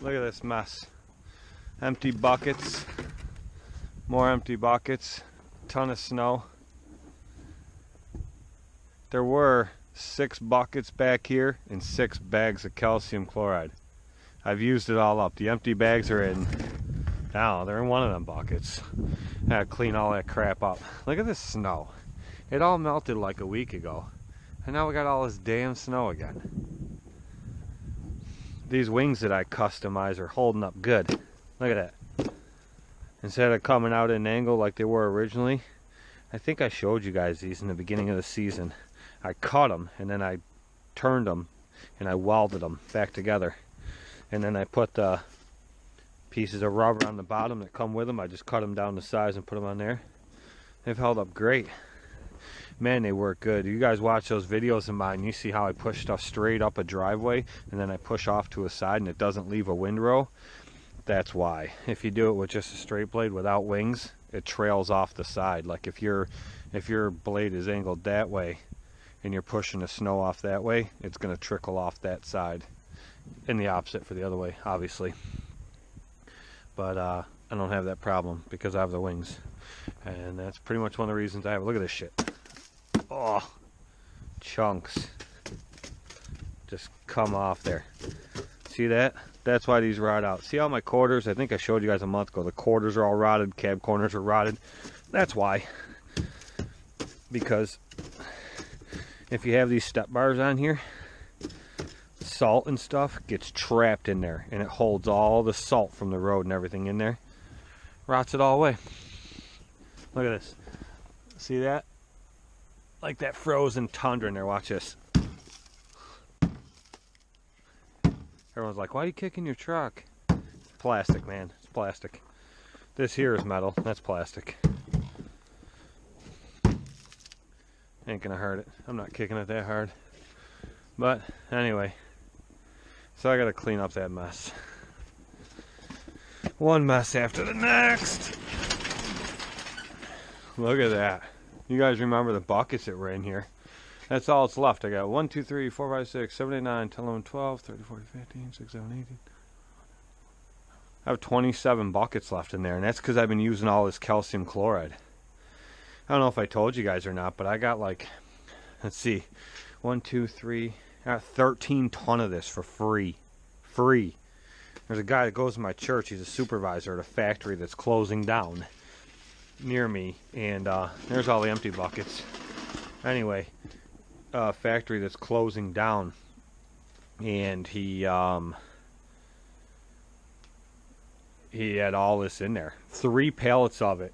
Look at this mess. Empty buckets. More empty buckets. Ton of snow. There were 6 buckets back here and 6 bags of calcium chloride. I've used it all up. The empty bags are in. Now they're in one of them buckets. I gotta clean all that crap up. Look at this snow. It all melted like a week ago. And now we got all this damn snow again. These wings that I customized are holding up good. Look at that. Instead of coming out at an angle like they were originally, I think I showed you guys these in the beginning of the season. I cut them and then I turned them and I welded them back together. And then I put the pieces of rubber on the bottom that come with them. I just cut them down to size and put them on there. They've held up great. Man, they work good. You guys watch those videos of mine, you see how I push stuff straight up a driveway and then I push off to a side and it doesn't leave a windrow. That's why. If you do it with just a straight blade without wings, it trails off the side. Like if your blade is angled that way and you're pushing the snow off that way, it's going to trickle off that side. And the opposite for the other way, obviously. But I don't have that problem because I have the wings. And that's pretty much one of the reasons I have it. Look at this shit. Oh, chunks just come off there. See that? That's why these rot out. See how my quarters, I think I showed you guys a month ago, the quarters are all rotted, cab corners are rotted. That's why. Because if you have these step bars on here, salt and stuff gets trapped in there and it holds all the salt from the road and everything in there. Rots it all away. Look at this. See that? Like that frozen tundra in there. Watch this. Everyone's like, why are you kicking your truck? It's plastic, man. It's plastic. This here is metal. That's plastic. Ain't gonna hurt it. I'm not kicking it that hard. But anyway, so I gotta clean up that mess. One mess after the next. Look at that. You guys remember the buckets that were in here. That's all that's left. I got 1, 2, 3, 4, 5, 6, 7, 8, 9, 10, 11, 12, 13, 14, 15, 16, 17, 18. I have 27 buckets left in there, and that's because I've been using all this calcium chloride. I don't know if I told you guys or not, but I got like, let's see, 1, 2, 3, I got 13 ton of this for free. Free. There's a guy that goes to my church. He's a supervisor at a factory that's closing down near me, and there's all the empty buckets. Anyway, factory that's closing down, and he had all this in there. 3 pallets of it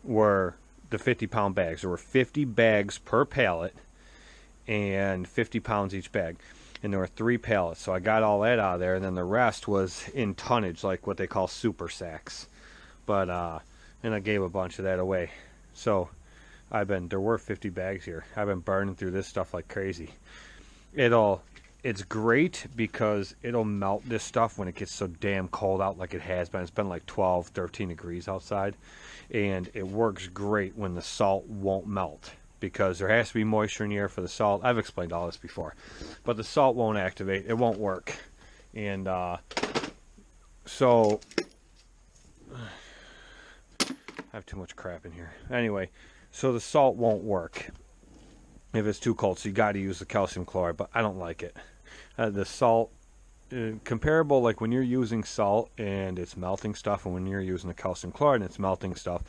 were the 50-pound bags. There were 50 bags per pallet and 50 pounds each bag, and there were 3 pallets. So I got all that out of there, and then the rest was in tonnage, like what they call super sacks. But and I gave a bunch of that away. So there were 50 bags here. I've been burning through this stuff like crazy. It's great because it'll melt this stuff when it gets so damn cold out like it has been. It's been like 12, 13 degrees outside. And it works great when the salt won't melt, because there has to be moisture in the air for the salt. I've explained all this before. But the salt won't activate. It won't work. And so I have too much crap in here. Anyway, so the salt won't work if it's too cold, so you got to use the calcium chloride, but I don't like it. The salt, comparable, like when you're using salt and it's melting stuff, and when you're using the calcium chloride and it's melting stuff,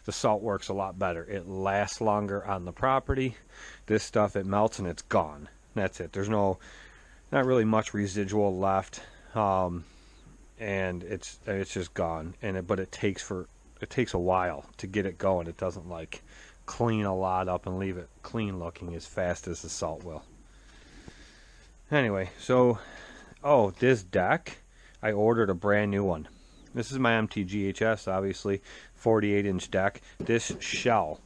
the salt works a lot better. It lasts longer on the property. This stuff, it melts and it's gone. That's it. There's not really much residual left, and it's just gone. But it takes a while to get it going. It doesn't like clean a lot up and leave it clean looking as fast as the salt will. Anyway, so this deck, I ordered a brand new one. This is my MTGHS, obviously, 48-inch deck. This shell,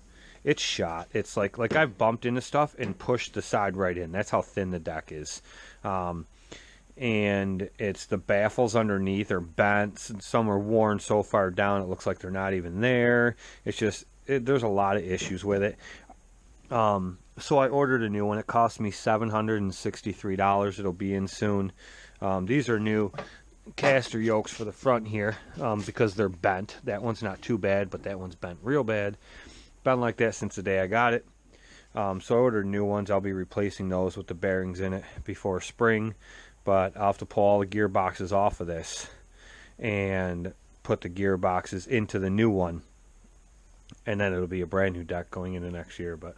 it's shot. It's like I've bumped into stuff and pushed the side right in. That's how thin the deck is. And it's the baffles underneath are bent, and some are worn so far down it looks like they're not even there. It's just there's a lot of issues with it. So I ordered a new one. It cost me $763. It'll be in soon. These are new. caster yokes for the front here because they're bent. That one's not too bad, but that one's bent real bad. Been like that since the day I got it. So I ordered new ones. I'll be replacing those with the bearings in it before spring, but I'll have to pull all the gearboxes off of this and put the gearboxes into the new one, and then it'll be a brand new deck going into next year. But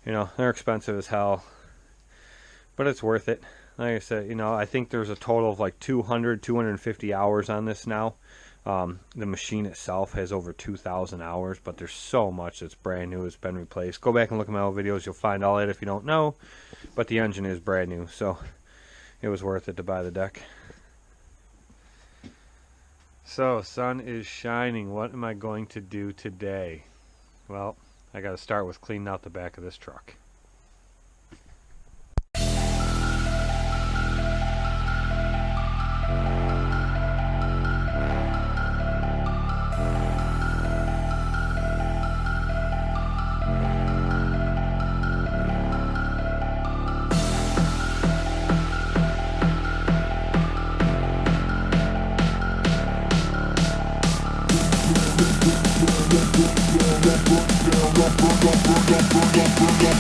you know, they're expensive as hell, but it's worth it. Like I said, you know, I think there's a total of like 250 hours on this now. The machine itself has over 2,000 hours, but there's so much that's brand new. It's been replaced. Go back and look at my old videos. You'll find all that if you don't know. But the engine is brand new, so it was worth it to buy the deck. So, sun is shining. What am I going to do today? Well, I got to start with cleaning out the back of this truck.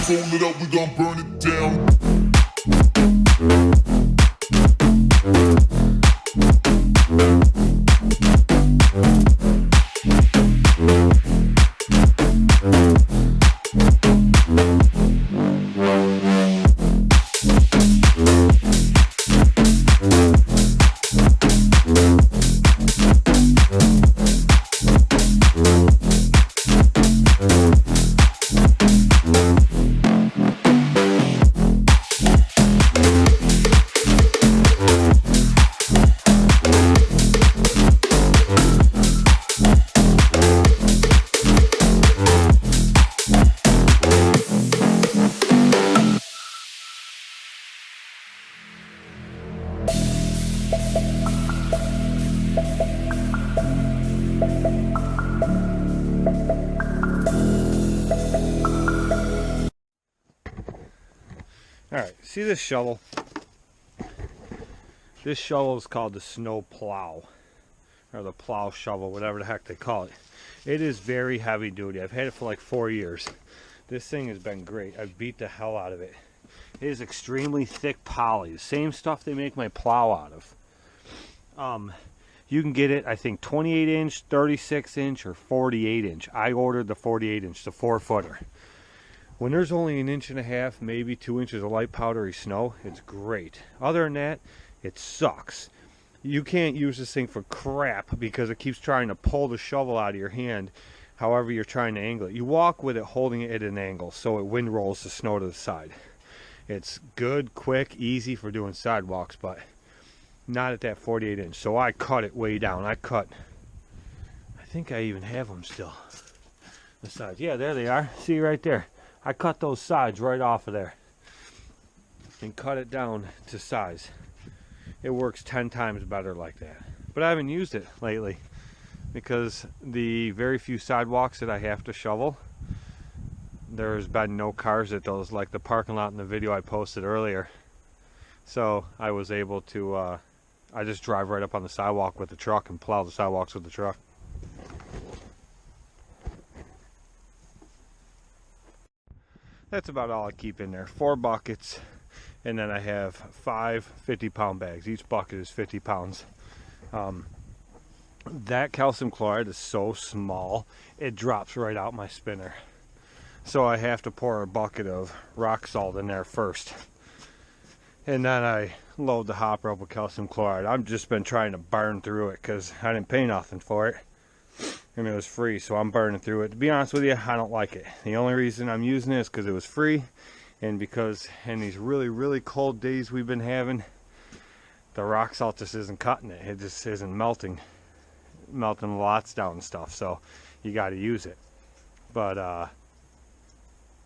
Fold it up, we gon' burn it down. Alright, see this shovel? This shovel is called the snow plow, or the plow shovel, whatever the heck they call it. It is very heavy duty. I've had it for like 4 years. This thing has been great. I've beat the hell out of it. It is extremely thick poly, the same stuff they make my plow out of. You can get it, I think, 28 inch, 36 inch, or 48 inch. I ordered the 48 inch, the 4-footer. When there's only 1.5 inches, maybe 2 inches of light powdery snow, it's great. Other than that, it sucks. You can't use this thing for crap because it keeps trying to pull the shovel out of your hand however you're trying to angle it. You walk with it holding it at an angle so it wind rolls the snow to the side. It's good, quick, easy for doing sidewalks, but not at that 48 inch. So I cut it way down. I think I even have them still. The sides. Yeah, there they are. See right there. I cut those sides right off of there and cut it down to size. It works 10 times better like that. But I haven't used it lately because the very few sidewalks that I have to shovel, there's been no cars at those, like the parking lot in the video I posted earlier. So I was able to, I just drive right up on the sidewalk with the truck and plow the sidewalks with the truck. That's about all I keep in there. 4 buckets, and then I have 5 50-pound bags. Each bucket is 50 pounds. That calcium chloride is so small, it drops right out my spinner. So I have to pour a bucket of rock salt in there first. And then I load the hopper up with calcium chloride. I've just been trying to burn through it because I didn't pay nothing for it. And it was free, so I'm burning through it. To be honest with you, I don't like it. The only reason I'm using it is because it was free, and because in these really, really cold days we've been having, the rock salt just isn't cutting it. It just isn't melting lots down and stuff, so you got to use it. But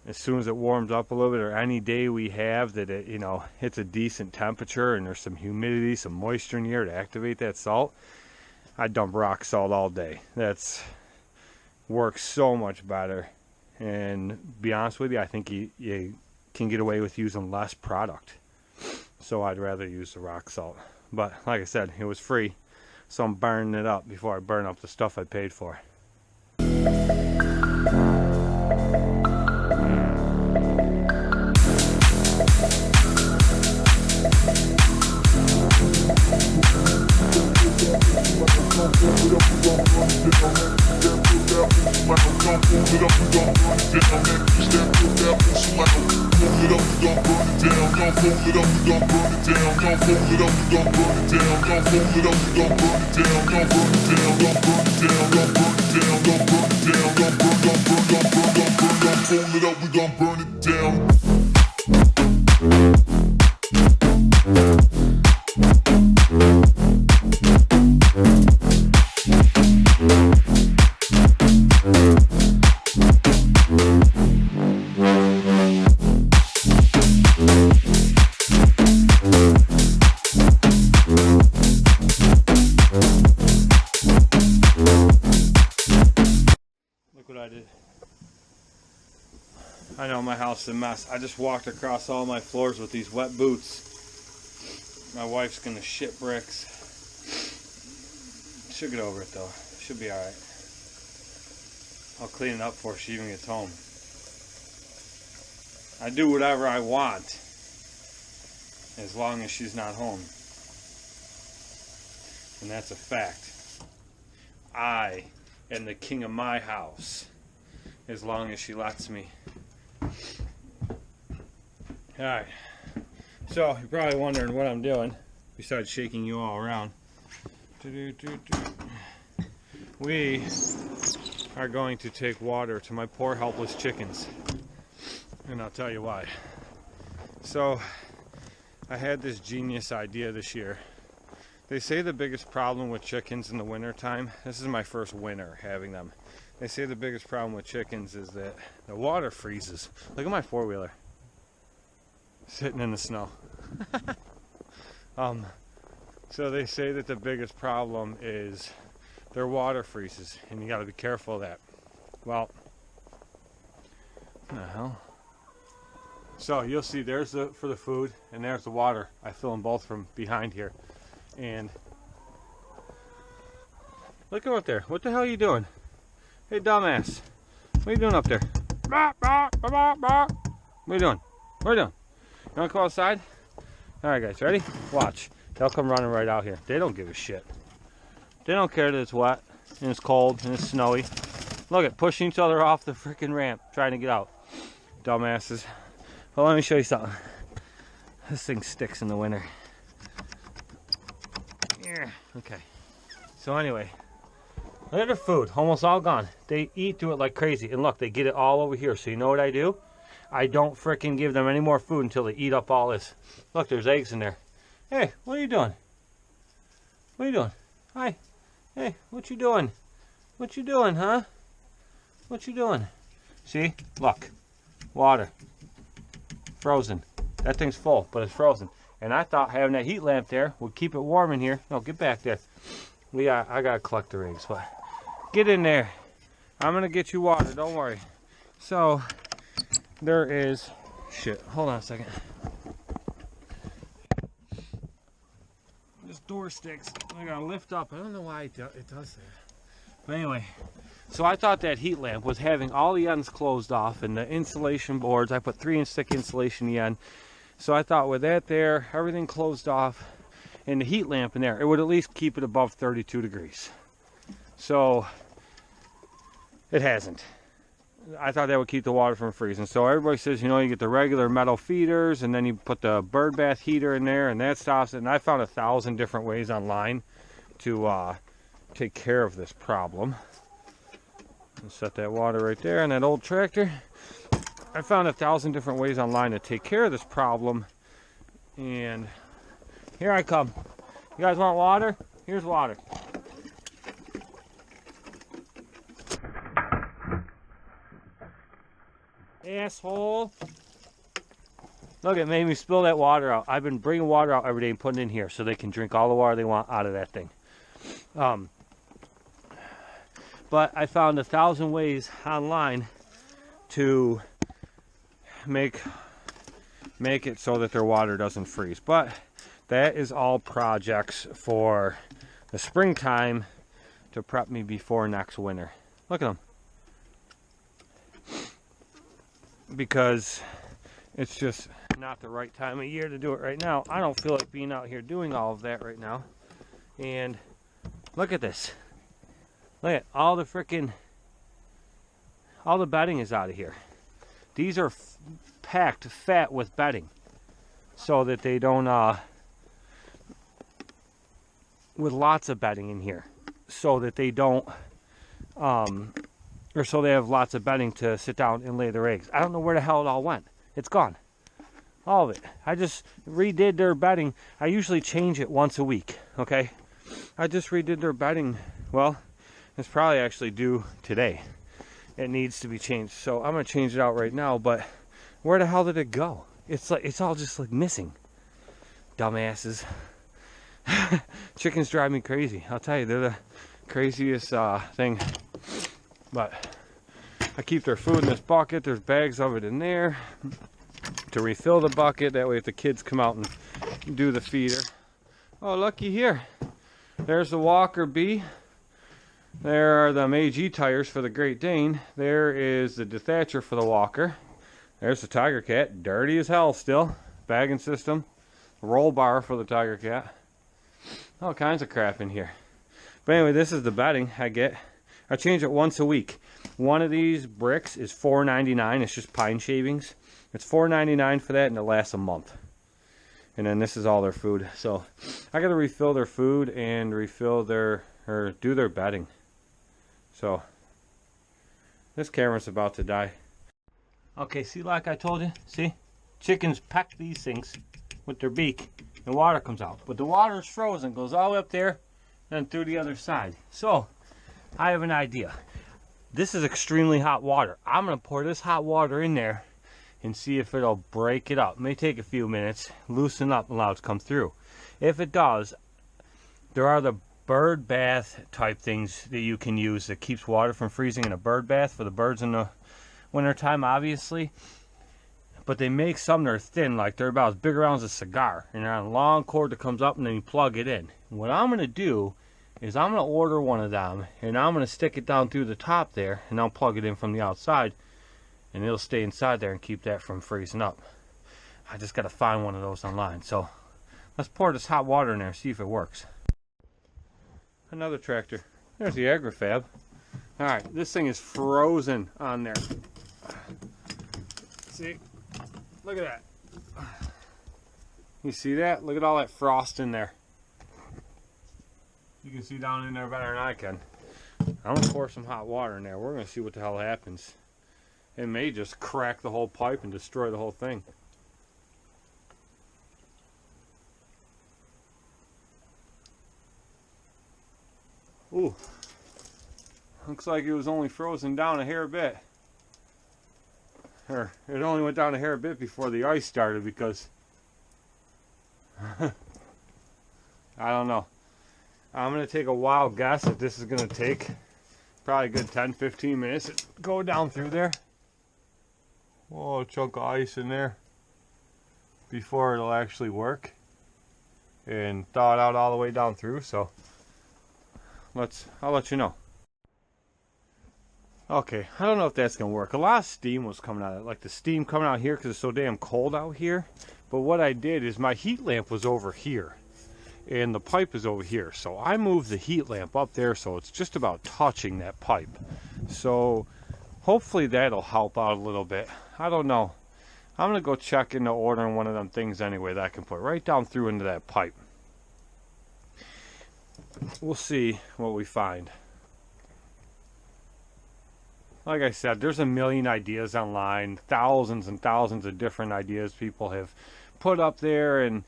as soon as it warms up a little bit, or any day we have that it, you know, hits a decent temperature and there's some humidity, some moisture in the air to activate that salt, I dump rock salt all day. That's works so much better. And be honest with you, I think you can get away with using less product. So I'd rather use the rock salt. But like I said, it was free, so I'm burning it up before I burn up the stuff I paid for. We gon' burn it down. Look what I did. I know my house is a mess. I just walked across all my floors with these wet boots. My wife's gonna shit bricks. She'll get over it though. She'll be alright. I'll clean it up before she even gets home. I do whatever I want as long as she's not home. And that's a fact. I am the king of my house as long as she lets me. Alright, so you're probably wondering what I'm doing besides shaking you all around. We are going to take water to my poor helpless chickens, and I'll tell you why. So I had this genius idea this year. They say the biggest problem with chickens in the winter time, this is my first winter having them, they say the biggest problem with chickens is that the water freezes. Look at my four-wheeler sitting in the snow. So they say that the biggest problem is their water freezes, and you got to be careful of that. Well, what the hell? So you'll see there's the for the food, and there's the water. I fill them both from behind here. And look up there. What the hell are you doing? Hey, dumbass. What are you doing up there? What are you doing? What are you doing? You want to go outside? Alright, guys, ready? Watch. They'll come running right out here. They don't give a shit. They don't care that it's wet, and it's cold, and it's snowy. Look at pushing each other off the freaking ramp, trying to get out. Dumbasses. Well, let me show you something. This thing sticks in the winter. Yeah. Okay. So anyway, look at their food. Almost all gone. They eat through it like crazy. And look, they get it all over here. So you know what I do? I don't freaking give them any more food until they eat up all this. Look, there's eggs in there. Hey, what are you doing? What are you doing? Hi. Hey, what you doing? What you doing, huh? What you doing? See? Look. Water. Frozen. That thing's full, but it's frozen. And I thought having that heat lamp there would keep it warm in here. No, get back there. I gotta collect the eggs, but get in there. I'm gonna get you water, don't worry. So there is shit. Hold on a second. This door sticks. I gotta lift up. I don't know why it does that. But anyway, so I thought that heat lamp was having all the ends closed off and the insulation boards. I put 3-inch thick insulation in the end. So I thought with that there, everything closed off, and the heat lamp in there, it would at least keep it above 32 degrees. So it hasn't. I thought that would keep the water from freezing. So everybody says, you know, you get the regular metal feeders, and then you put the bird bath heater in there, and that stops it. And I found 1,000 different ways online to take care of this problem. And set that water right there in that old tractor. I found 1,000 different ways online to take care of this problem, and here I come. You guys want water? Here's water. Asshole. Look, it made me spill that water out. I've been bringing water out every day and putting it in here so they can drink all the water they want out of that thing. But I found 1,000 ways online to make it so that their water doesn't freeze. But that is all projects for the springtime to prep me before next winter. Look at them. Because it's just not the right time of year to do it right now. I don't feel like being out here doing all of that right now. And look at this. Look at all the bedding is out of here. These are packed fat with bedding so that they don't, with lots of bedding in here so that they don't, or so they have lots of bedding to sit down and lay their eggs. I don't know where the hell it all went. It's gone. All of it. I just redid their bedding. I usually change it once a week, okay? I just redid their bedding. Well, it's probably actually due today. It needs to be changed. So I'm going to change it out right now, but where the hell did it go? It's like it's all just like missing. Dumbasses. Chickens drive me crazy. I'll tell you, they're the craziest thing. But I keep their food in this bucket. There's bags of it in there to refill the bucket. That way if the kids come out and do the feeder. Oh, looky here. There's the Walker B. There are the AG tires for the Great Dane. There is the dethatcher for the Walker. There's the Tiger Cat. Dirty as hell still. Bagging system. Roll bar for the Tiger Cat. All kinds of crap in here. But anyway, this is the bedding I get. I change it once a week. One of these bricks is $4.99. It's just pine shavings. It's $4.99 for that, and it lasts a month. And then this is all their food. So I got to refill their food and refill their, or do their bedding. So this camera's about to die. Okay, see, like I told you, see? Chickens peck these things with their beak, and water comes out. But the water is frozen, goes all the way up there, and through the other side. So I have an idea. This is extremely hot water. I'm going to pour this hot water in there and see if it'll break it up. It may take a few minutes, loosen up, and allow it to come through. If it does, there are the bird bath type things that you can use that keeps water from freezing in a bird bath for the birds in the winter time, obviously. But they make some that are thin, like they're about as big around as a cigar, and they're on a long cord that comes up and then you plug it in. And what I'm going to do is I'm going to order one of them, and I'm going to stick it down through the top there, and I'll plug it in from the outside, and it'll stay inside there and keep that from freezing up. I just got to find one of those online. So let's pour this hot water in there and see if it works. Another tractor. There's the agrifab. Alright, this thing is frozen on there. See? Look at that. You see that? Look at all that frost in there. You can see down in there better than I can. I'm going to pour some hot water in there. We're going to see what the hell happens. It may just crack the whole pipe and destroy the whole thing. Ooh. Looks like it was only frozen down a hair bit. Or it only went down a hair bit before the ice started because I don't know. I'm going to take a wild guess that this is going to take probably a good 10-15 minutes to go down through there. Whoa, a chunk of ice in there before it'll actually work and thaw it out all the way down through. So I'll let you know. Okay, I don't know if that's gonna work. A lot of steam was coming out of it, like the steam coming out here because it's so damn cold out here. But what I did is my heat lamp was over here and the pipe is over here, so I moved the heat lamp up there so it's just about touching that pipe. So hopefully that'll help out a little bit. I don't know. I'm gonna go check into ordering one of them things anyway that I can put right down through into that pipe. We'll see what we find. Like I said, there's a million ideas online, thousands and thousands of different ideas people have put up there, and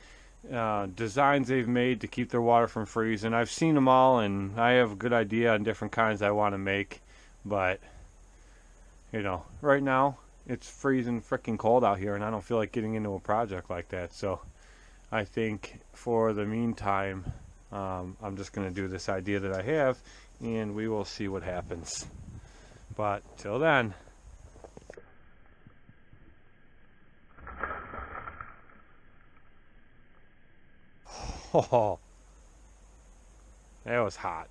designs they've made to keep their water from freezing. I've seen them all, and I have a good idea on different kinds I want to make, but you know, right now it's freezing freaking cold out here, and I don't feel like getting into a project like that. So I think for the meantime, I'm just going to do this idea that I have, and we will see what happens. But till then, Oh, that was hot.